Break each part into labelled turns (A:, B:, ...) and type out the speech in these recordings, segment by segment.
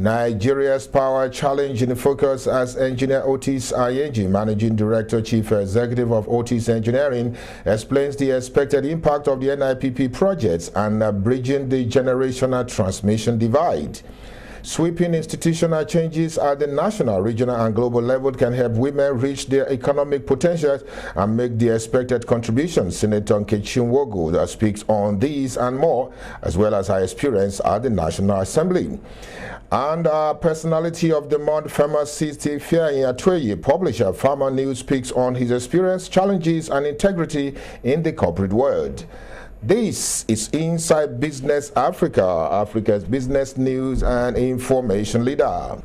A: Nigeria's power challenge in focus as engineer Otis Ayenji, Managing Director, Chief Executive of Otis Engineering, explains the expected impact of the NIPP projects and bridging the generational transmission divide. Sweeping institutional changes at the national, regional, and global level can help women reach their economic potential and make the expected contributions. Senator Nkechi Nwogwu speaks on these and more, as well as her experience at the National Assembly. And our personality of the month, Pharmacist Feayin Atoye, publisher Pharma News, speaks on his experience, challenges, and integrity in the corporate world. This is Inside Business Africa, Africa's business news and information leader.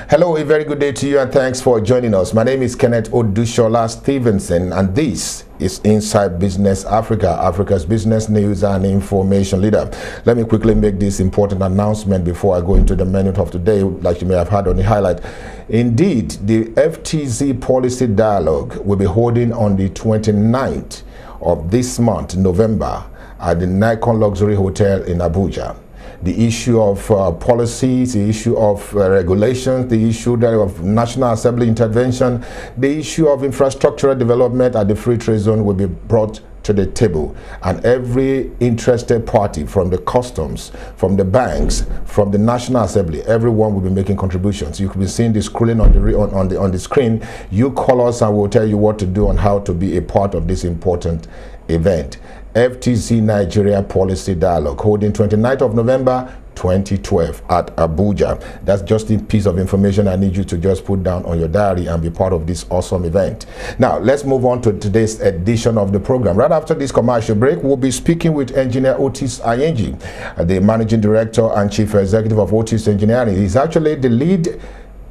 A: Hello, a very good day to you and thanks for joining us. My name is Kenneth Odushola Stevenson and this is Inside Business Africa, Africa's business news and information leader. Let me quickly make this important announcement before I go into the minute of today, like you may have heard on the highlight. Indeed, the FTZ policy dialogue will be holding on the 29th of this month, November, at the Nikon Luxury Hotel in Abuja. The issue of policies, the issue of regulations, the issue of National Assembly intervention, the issue of infrastructural development at the Free Trade Zone will be brought to the table, and every interested party, from the customs, from the banks, from the National Assembly, everyone will be making contributions. You can be seeing the scrolling on the screen. You call us and we'll tell you what to do and how to be a part of this important event. FTZ Nigeria Policy Dialogue, holding 29th of November 2012 at Abuja. That's just a piece of information I need you to just put down on your diary and be part of this awesome event. Now, let's move on to today's edition of the program. Right after this commercial break, we'll be speaking with engineer Otis Ayenji, the Managing Director and Chief Executive of Otis Engineering. He's actually the lead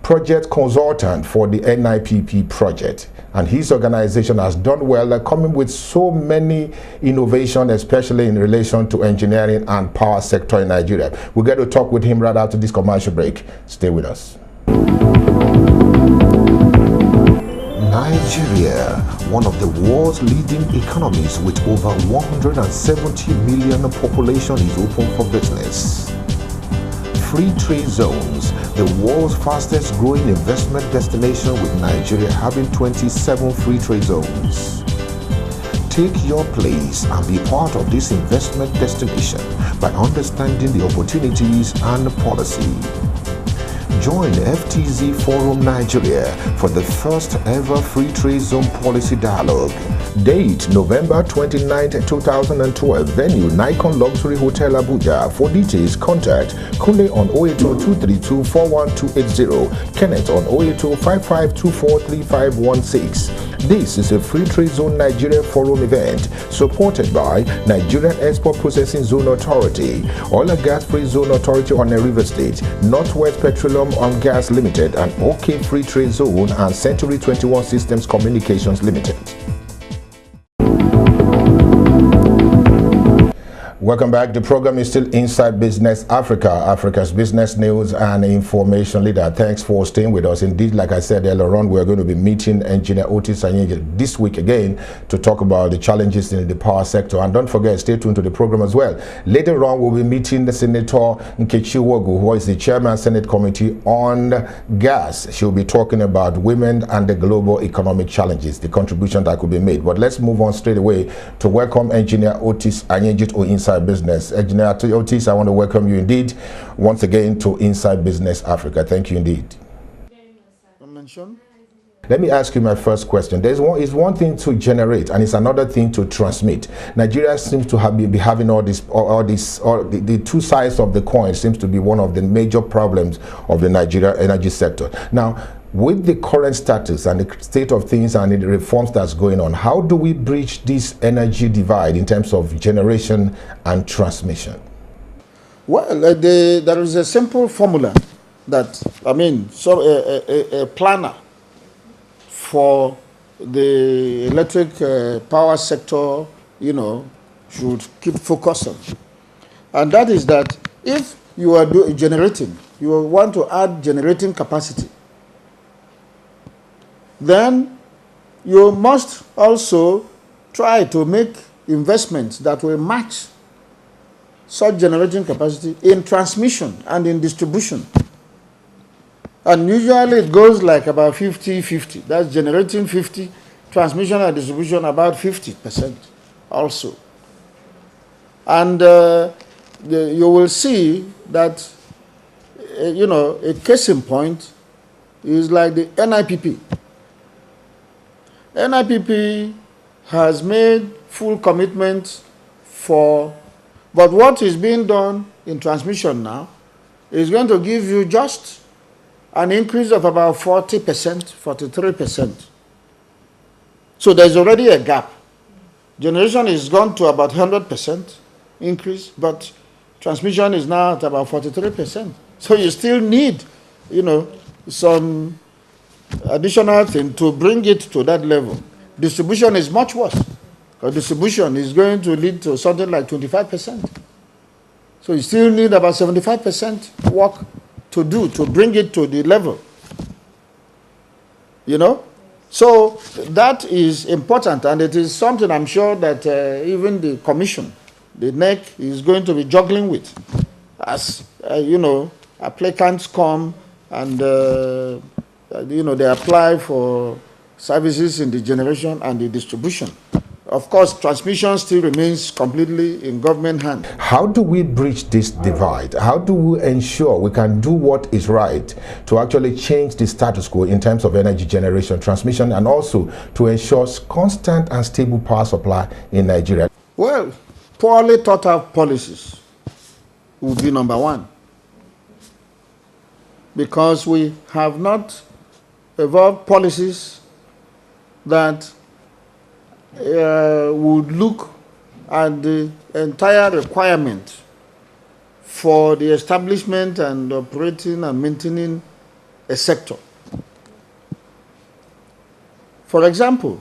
A: project consultant for the NIPP project, and his organization has done well, coming with so many innovations, especially in relation to engineering and power sector in Nigeria. We'll get to talk with him right after this commercial break. Stay with us. Nigeria, one of the world's leading economies with over 170 million population, is open for business. Free trade zones, the world's fastest growing investment destination, with Nigeria having 27 free trade zones. Take your place and be part of this investment destination by understanding the opportunities and policy. Join FTZ Forum Nigeria for the first ever free trade zone policy dialogue. Date November 29, 2012. Venue Nikon Luxury Hotel Abuja. For details, contact Kule on 080-232-41280, Kenneth on 080-5524-3516. This is a Free Trade Zone Nigeria Forum event supported by Nigerian Export Processing Zone Authority, Oil and Gas Free Zone Authority on the River State, Northwest Petroleum and Gas Limited, and OK Free Trade Zone and Century 21 Systems Communications Limited. Welcome back. The program is still Inside Business Africa, Africa's business news and information leader. Thanks for staying with us. Indeed, like I said earlier on, we're going to be meeting engineer Otis Ayenji this week again to talk about the challenges in the power sector. And don't forget, stay tuned to the program as well. Later on, we'll be meeting the Senator Nkechi Nwogwu, who is the Chairman Senate Committee on Gas. She'll be talking about women and the global economic challenges, the contribution that could be made. But let's move on straight away to welcome engineer Otis Ayenji to Inside Business. Engineer Otis, I want to welcome you indeed once again to Inside Business Africa. Thank you indeed. Let me ask you my first question. There's one thing to generate and it's another thing to transmit. Nigeria seems to be having the two sides of the coin. Seems to be one of the major problems of the Nigeria energy sector. Now, with the current status and the state of things and the reforms that's going on, how do we bridge this energy divide in terms of generation and transmission?
B: Well, there is a simple formula that, a planner for the electric power sector, should keep focus on. And that is that if you are generating, you want to add generating capacity, then you must also try to make investments that will match such generating capacity in transmission and in distribution. And usually it goes like about 50-50. That's generating 50, transmission and distribution about 50% also. And you will see that, a case in point is like the NIPP. NIPP has made full commitment but what is being done in transmission now is going to give you just an increase of about 40%, 43%. So there's already a gap. Generation is gone to about 100% increase, but transmission is now at about 43%. So you still need, some additional thing to bring it to that level. Distribution is much worse, because distribution is going to lead to something like 25%. So you still need about 75% work to do to bring it to the level. So that is important, and it is something I'm sure that even the commission, the NEC, is going to be juggling with. As, applicants come and, they apply for services in the generation and the distribution. Of course, transmission still remains completely in government hands.
A: How do we bridge this divide? How do we ensure we can do what is right to actually change the status quo in terms of energy generation, transmission, and also to ensure constant and stable power supply in Nigeria?
B: Well, poorly thought out policies will be number one, because we have not evolved policies that would look at the entire requirement for the establishment and operating and maintaining a sector. For example,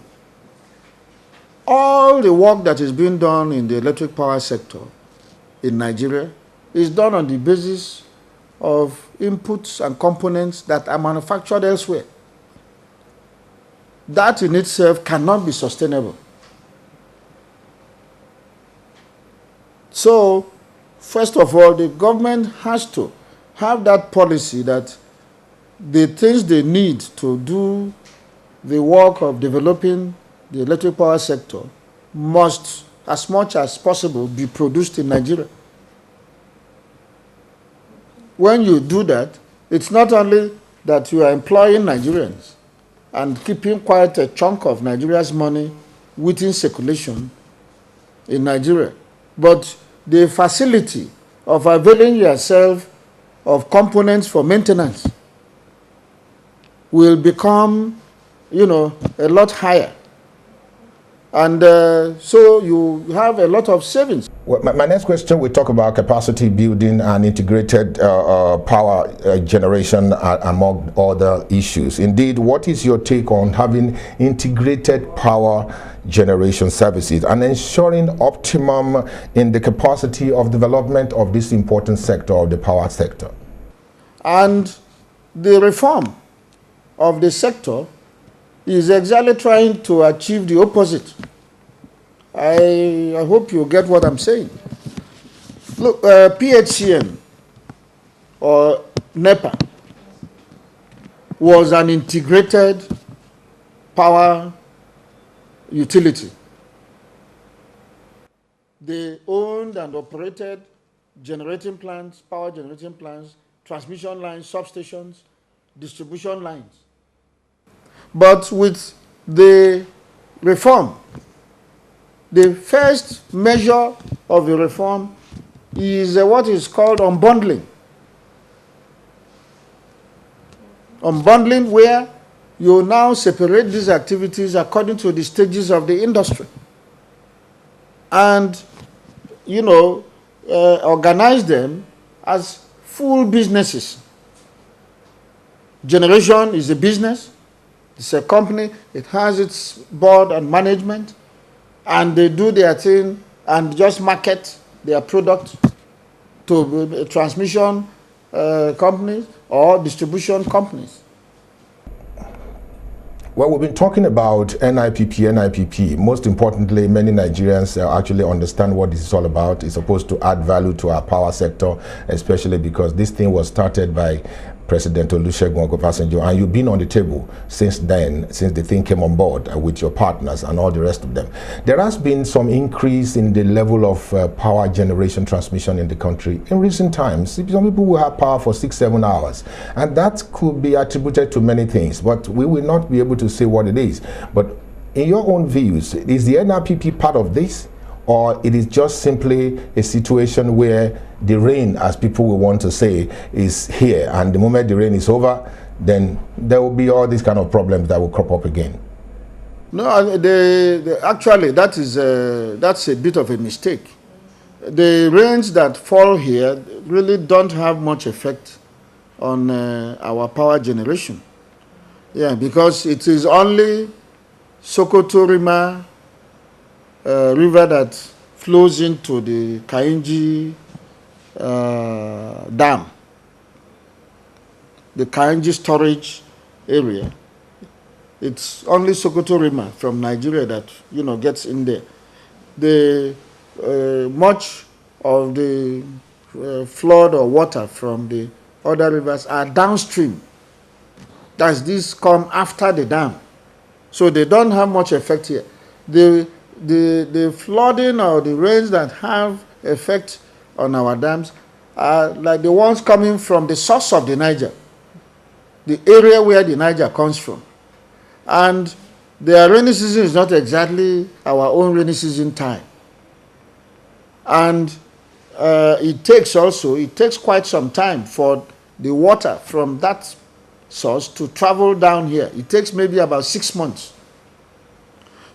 B: all the work that is being done in the electric power sector in Nigeria is done on the basis of inputs and components that are manufactured elsewhere. That in itself cannot be sustainable. So, first of all, the government has to have that policy that the things they need to do the work of developing the electric power sector must, as much as possible, be produced in Nigeria. When you do that, it's not only that you are employing Nigerians and keeping quite a chunk of Nigeria's money within circulation in Nigeria, but the facility of availing yourself of components for maintenance will become, a lot higher. And so you have a lot of savings.
A: Well, my next question, we talk about capacity building and integrated power generation among other issues. Indeed, what is your take on having integrated power generation services and ensuring optimum in the capacity of development of this important sector of the power sector?
B: And the reform of the sector is exactly trying to achieve the opposite. I hope you get what I'm saying. Look, PHCN or NEPA was an integrated power utility. They owned and operated generating plants, power generating plants, transmission lines, substations, distribution lines. But with the reform, the first measure of the reform is what is called unbundling. Unbundling, where you now separate these activities according to the stages of the industry. And, organize them as full businesses. Generation is a business. It's a company. It has its board and management, and they do their thing and just market their product to transmission companies or distribution companies.
A: Well, we've been talking about NIPP. Most importantly, many Nigerians actually understand what this is all about. It's supposed to add value to our power sector, especially because this thing was started by President Olusegun Obasanjo, and you've been on the table since then, since the thing came on board with your partners and all the rest of them. There has been some increase in the level of power generation transmission in the country in recent times. Some people will have power for 6-7 hours, and that could be attributed to many things, but we will not be able to say what it is. But in your own views, is the NIPP part of this, or it is just simply a situation where the rain, as people will want to say, is here, and the moment the rain is over, then there will be all these kind of problems that will crop up again?
B: No, actually that's a bit of a mistake. The rains that fall here really don't have much effect on our power generation. Yeah, because it is only Sokoto Rima river that flows into the Kainji dam, the Kainji storage area. It's only Sokoto Rima from Nigeria that gets in there. The much of the flood or water from the other rivers are downstream. Does this come after the dam? So they don't have much effect here. The flooding or the rains that have effect on our dams are like the ones coming from the source of the Niger, the area where the Niger comes from. And their rainy season is not exactly our own rainy season time. And it takes quite some time for the water from that source to travel down here. It takes maybe about 6 months.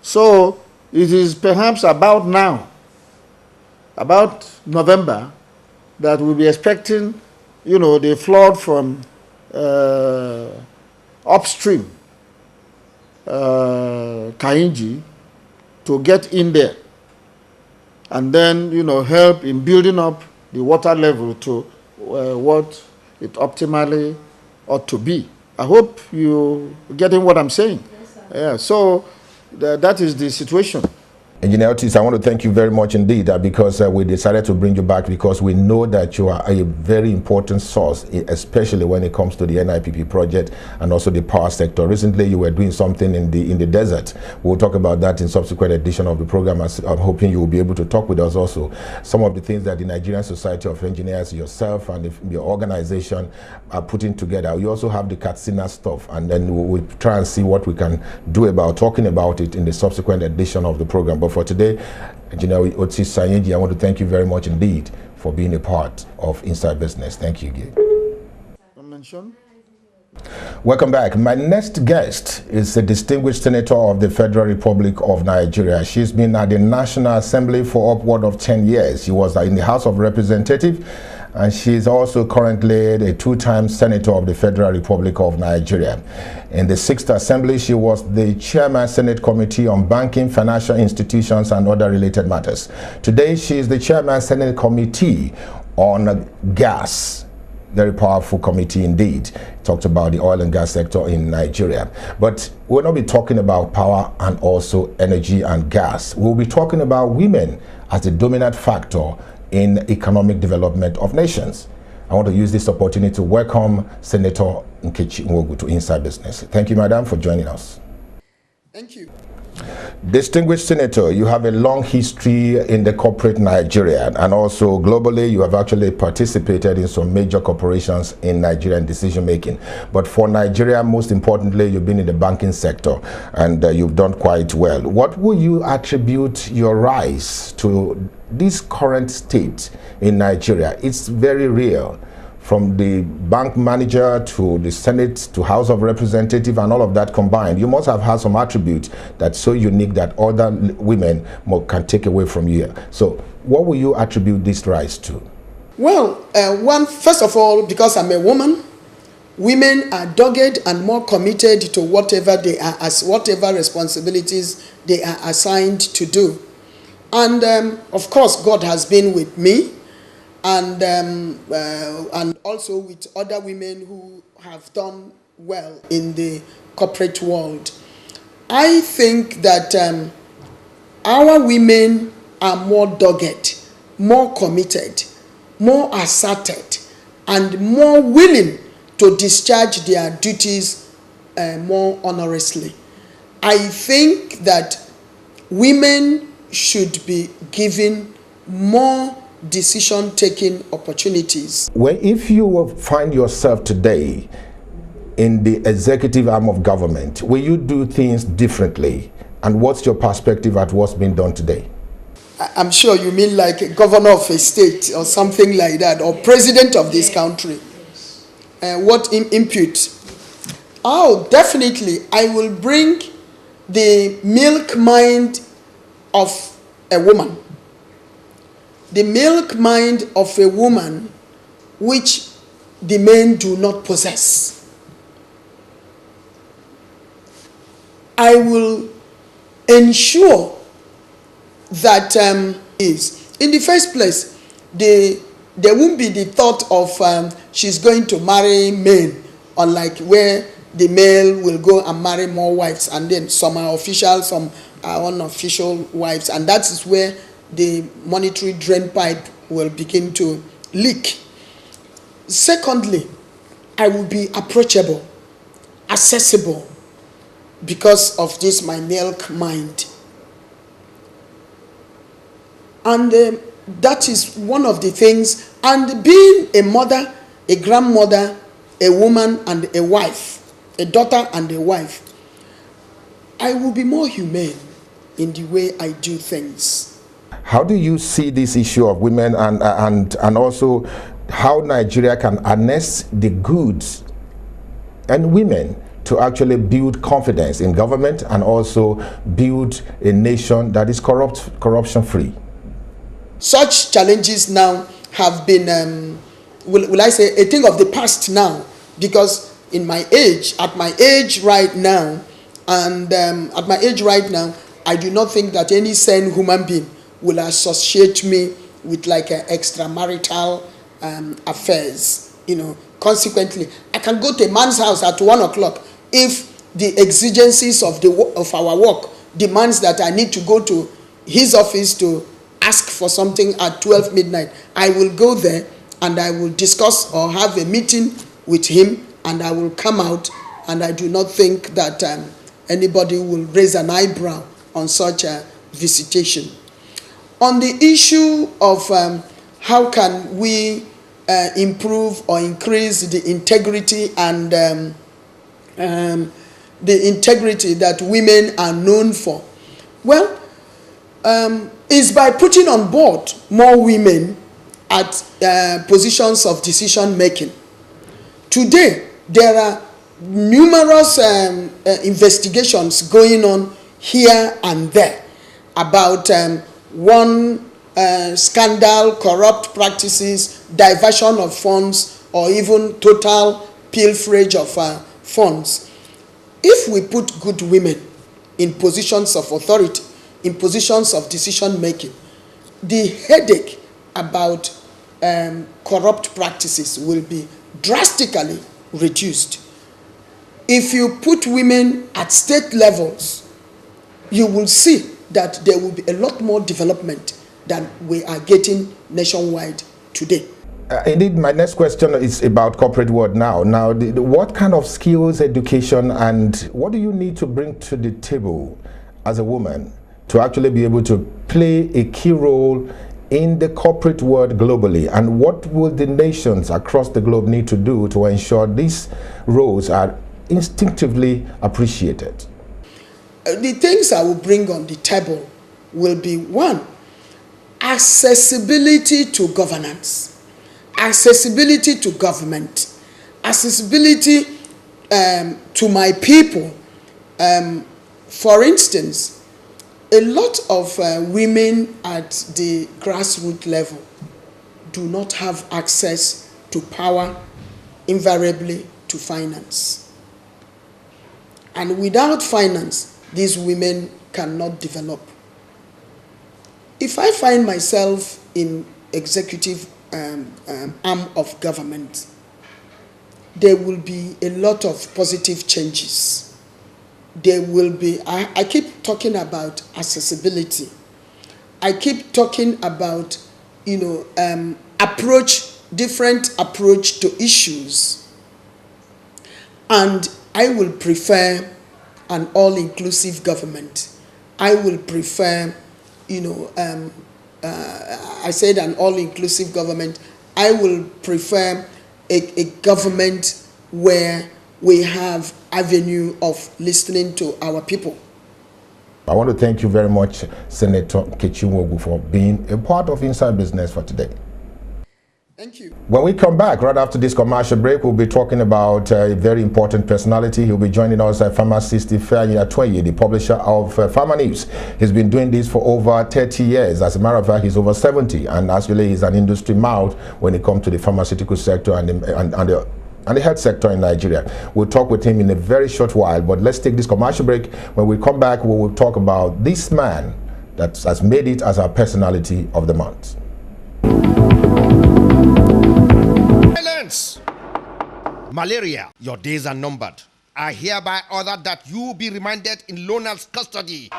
B: So it is perhaps about now, about November, that we'll be expecting, the flood from upstream, Kainji, to get in there and then, help in building up the water level to what it optimally ought to be. I hope you're getting what I'm saying. Yes, sir. Yeah, so that is the situation.
A: Engineer Otis, I want to thank you very much indeed because we decided to bring you back because we know that you are a very important source, especially when it comes to the NIPP project and also the power sector. Recently, you were doing something in the desert. We'll talk about that in subsequent edition of the program. I'm hoping you will be able to talk with us also. Some of the things that the Nigerian Society of Engineers, yourself and your organization are putting together. You also have the Katsina stuff, and then we'll try and see what we can do about talking about it in the subsequent edition of the program. But for today, Engineer Otis Ayenji, I want to thank you very much indeed for being a part of Inside Business. Thank you. Welcome back. My next guest is a distinguished senator of the Federal Republic of Nigeria. She's been at the National Assembly for upward of 10 years. She was in the House of Representatives, and she is also currently a two-time senator of the Federal Republic of Nigeria. In the 6th Assembly, she was the chairman Senate Committee on Banking, Financial Institutions, and other related matters. Today, she is the chairman Senate Committee on Gas. Very powerful committee indeed. Talked about the oil and gas sector in Nigeria. But we'll not be talking about power and also energy and gas. We'll be talking about women as the dominant factor in economic development of nations. I want to use this opportunity to welcome Senator Nkechi Nwogu to Inside Business. Thank you, madam, for joining us.
C: Thank you.
A: Distinguished Senator, you have a long history in the corporate Nigeria, and also globally you have actually participated in some major corporations in Nigerian decision making. But for Nigeria, most importantly, you've been in the banking sector and you've done quite well. What will you attribute your rise to this current state in Nigeria? It's very real. From the bank manager to the Senate to House of Representatives and all of that combined, you must have had some attributes that's so unique that other women can take away from you. So what will you attribute this rise to?
C: Well, first of all, because I'm a woman, women are dogged and more committed to whatever responsibilities they are assigned to do. And of course, God has been with me. And also with other women who have done well in the corporate world. I think that our women are more dogged, more committed, more asserted, and more willing to discharge their duties more honorously. I think that women should be given more decision-taking opportunities.
A: Well, if you will find yourself today in the executive arm of government, will you do things differently? And what's your perspective at what's been done today?
C: I'm sure you mean like a governor of a state or something like that, or president of this country. What input? Oh, definitely. I will bring the milk mind of a woman. The milk mind of a woman which the men do not possess. I will ensure that is in the first place, there won't be the thought of she's going to marry men, unlike where the male will go and marry more wives, and then some are official, some are unofficial wives, and that is where the monetary drain pipe will begin to leak. Secondly, I will be approachable, accessible, because of this my milk mind. And that is one of the things. And being a mother, a grandmother, a woman and a wife, a daughter and a wife, I will be more humane in the way I do things.
A: How do you see this issue of women and also how Nigeria can harness the goods and women to actually build confidence in government and also build a nation that is corruption-free?
C: Such challenges now have been, will I say, a thing of the past now, because in my age, at my age right now, I do not think that any sane human being will associate me with like extramarital affairs. You know, consequently, I can go to a man's house at 1 o'clock if the exigencies of our work demands that I need to go to his office to ask for something at 12 midnight. I will go there and I will discuss or have a meeting with him, and I will come out, and I do not think that anybody will raise an eyebrow on such a visitation. On the issue of how can we improve or increase the integrity and the integrity that women are known for, well, is by putting on board more women at positions of decision making. Today, there are numerous investigations going on here and there about one scandal, corrupt practices, diversion of funds, or even total pilferage of funds. If we put good women in positions of authority, in positions of decision making, the headache about corrupt practices will be drastically reduced. If you put women at state levels, you will see that there will be a lot more development than we are getting nationwide today.
A: Indeed, my next question is about corporate world now. Now, what kind of skills, education, and what do you need to bring to the table as a woman to actually be able to play a key role in the corporate world globally? And what will the nations across the globe need to do to ensure these roles are instinctively appreciated?
C: The things I will bring on the table will be, one, accessibility to governance, accessibility to government, accessibility to my people. For instance, a lot of women at the grassroots level do not have access to power, invariably to finance. And without finance, these women cannot develop. If I find myself in executive arm of government, there will be a lot of positive changes. There will be, I keep talking about accessibility. I keep talking about, different approach to issues. And I will prefer an all-inclusive government. I will prefer, I said an all-inclusive government. I will prefer a government where we have avenue of listening to our people.
A: I want to thank you very much, Senator Nkechi Nwogwu, for being a part of Inside Business for today.
C: Thank you.
A: When we come back, right after this commercial break, we'll be talking about a very important personality. He'll be joining us, pharmacist Ifeanyi Atuenye, the publisher of Pharma News. He's been doing this for over 30 years. As a matter of fact, he's over 70, and actually he's an industry mouth when it comes to the pharmaceutical sector and the health sector in Nigeria. We'll talk with him in a very short while, but let's take this commercial break. When we come back, we will talk about this man that has made it as our personality of the month.
D: Silence! Malaria, your days are numbered. I hereby order that you be remanded in Lonar's custody.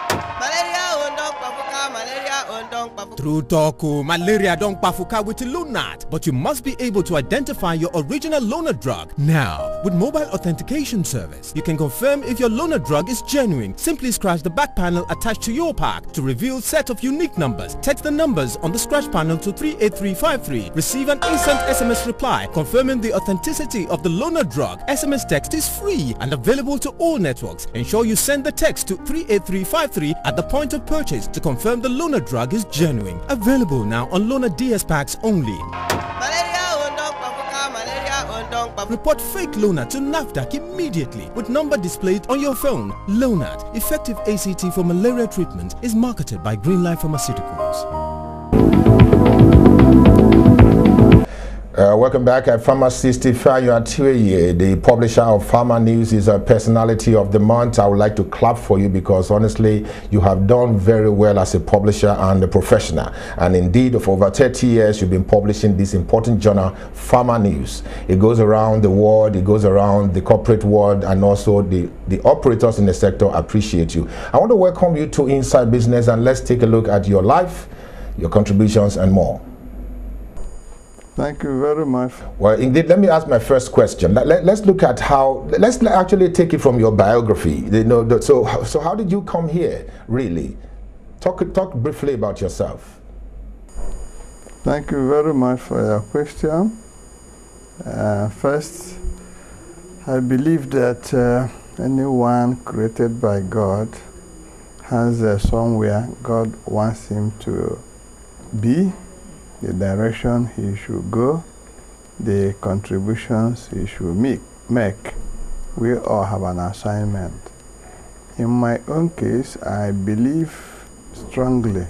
E: True talk, malaria don't pafuka with Lonart, but you must be able to identify your original Lonart drug. Now, with mobile authentication service, you can confirm if your Lonart drug is genuine. Simply scratch the back panel attached to your pack to reveal set of unique numbers. Text the numbers on the scratch panel to 38353. Receive an instant SMS reply confirming the authenticity of the Lonart drug. SMS text is free and available to all networks. Ensure you send the text to 38353 at the point of purchase to confirm the Lonart drug is genuine. Available now on Lonart DS packs only. Report fake Lonart to NAFDAC immediately with number displayed on your phone. Lonart, effective ACT for malaria treatment, is marketed by Greenlight Pharmaceuticals.
A: Welcome back. Pharmacist Ifeanyi Atuenye, the publisher of Pharma News, is a personality of the month. I would like to clap for you because honestly, you have done very well as a publisher and a professional. And indeed, for over 30 years, you've been publishing this important journal, Pharma News. It goes around the world, it goes around the corporate world, and also the operators in the sector appreciate you. I want to welcome you to Inside Business, and let's take a look at your life, your contributions, and more.
B: Thank you very much.
A: Well, indeed, let me ask my first question. Let's look at let's actually take it from your biography. So how did you come here, really? Talk briefly about yourself.
B: Thank you very much for your question. First, I believe that anyone created by God has somewhere God wants him to be, the direction he should go, the contributions he should make. We all have an assignment. In my own case, I believe strongly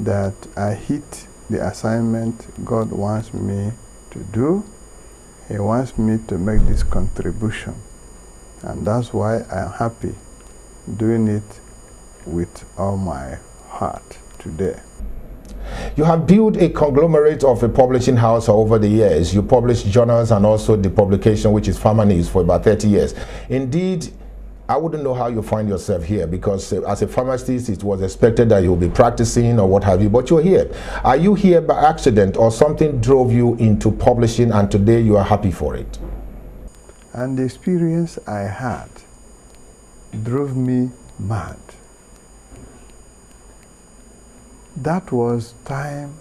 B: that I hit the assignment God wants me to do. He wants me to make this contribution. And that's why I'm happy doing it with all my heart today.
A: You have built a conglomerate of a publishing house over the years. You publish journals and also the publication, which is Pharma News, for about 30 years. Indeed, I wouldn't know how you find yourself here because as a pharmacist, it was expected that you'll be practicing or what have you, but you're here. Are you here by accident or something drove you into publishing and today you are happy for it?
B: And the experience I had drove me mad. That was time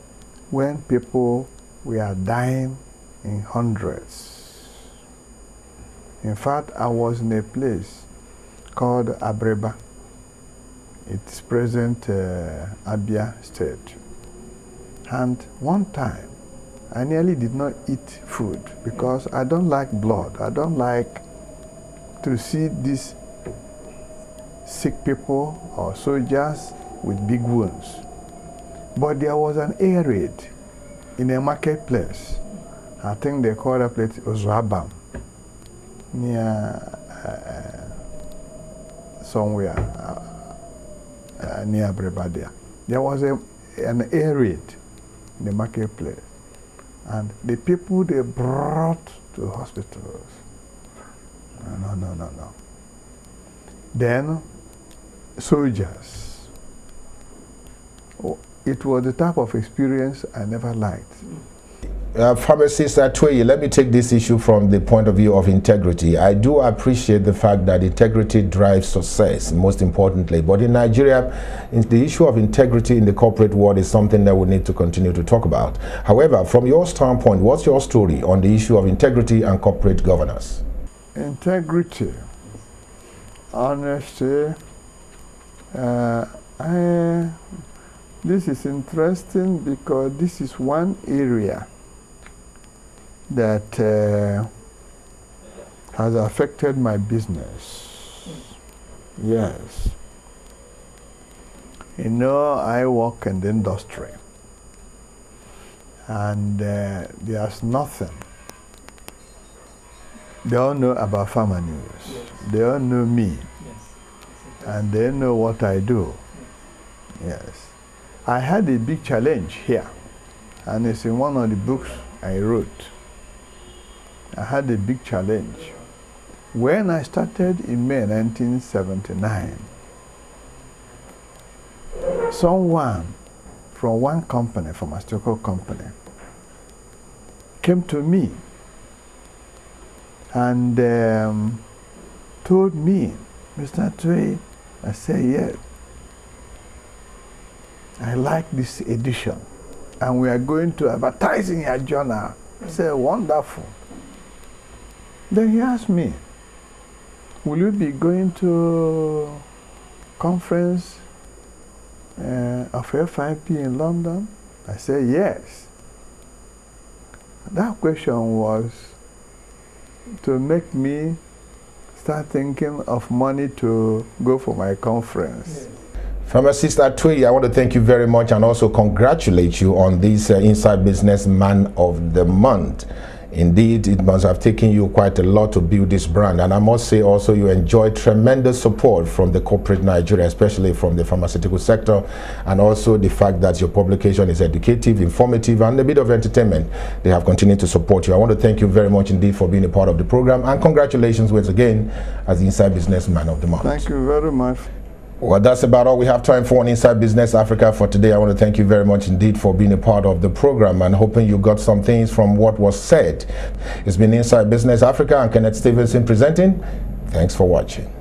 B: when people were dying in hundreds. In fact, I was in a place called Abreba. It's present Abia State. And one time, I nearly did not eat food because I don't like blood. I don't like to see these sick people or soldiers with big wounds. But there was an air raid in a marketplace. I think they call that place Ozwabam, near somewhere near Brebadia. There was an air raid in the marketplace. And the people they brought to hospitals. No. Then soldiers. It was the type of experience I never liked.
A: Pharmacist Atweye, let me take this issue from the point of view of integrity. I do appreciate the fact that integrity drives success, most importantly. But in Nigeria, the issue of integrity in the corporate world is something that we need to continue to talk about. However, from your standpoint, what's your story on the issue of integrity and corporate governance?
F: Integrity, honesty, this is interesting because this is one area that has affected my business. Yes. You know, I work in the industry, and there's nothing. They all know about Farmer News. Yes. They all know me. Yes. And they know what I do. Yes. I had a big challenge here, and it's in one of the books I wrote. I had a big challenge. When I started in May 1979, someone from one company, pharmaceutical company, came to me and told me, Mr. Atweye, I said, yes, I like this edition, and we are going to advertise in your journal. I said, wonderful. Then he asked me, will you be going to conference of FIP in London? I said, yes. That question was to make me start thinking of money to go for my conference. Yes.
A: Pharmacist Atweye, I want to thank you very much and also congratulate you on this Inside Business Man of the Month. Indeed, it must have taken you quite a lot to build this brand, and I must say also you enjoy tremendous support from the corporate Nigeria, especially from the pharmaceutical sector, and also the fact that your publication is educative, informative, and a bit of entertainment. They have continued to support you. I want to thank you very much indeed for being a part of the program, and congratulations once again as the Inside Business Man of the Month.
F: Thank you very much.
A: Well, that's about all we have time for on Inside Business Africa for today. I want to thank you very much indeed for being a part of the program and hoping you got some things from what was said. It's been Inside Business Africa and Kenneth Stevenson presenting. Thanks for watching.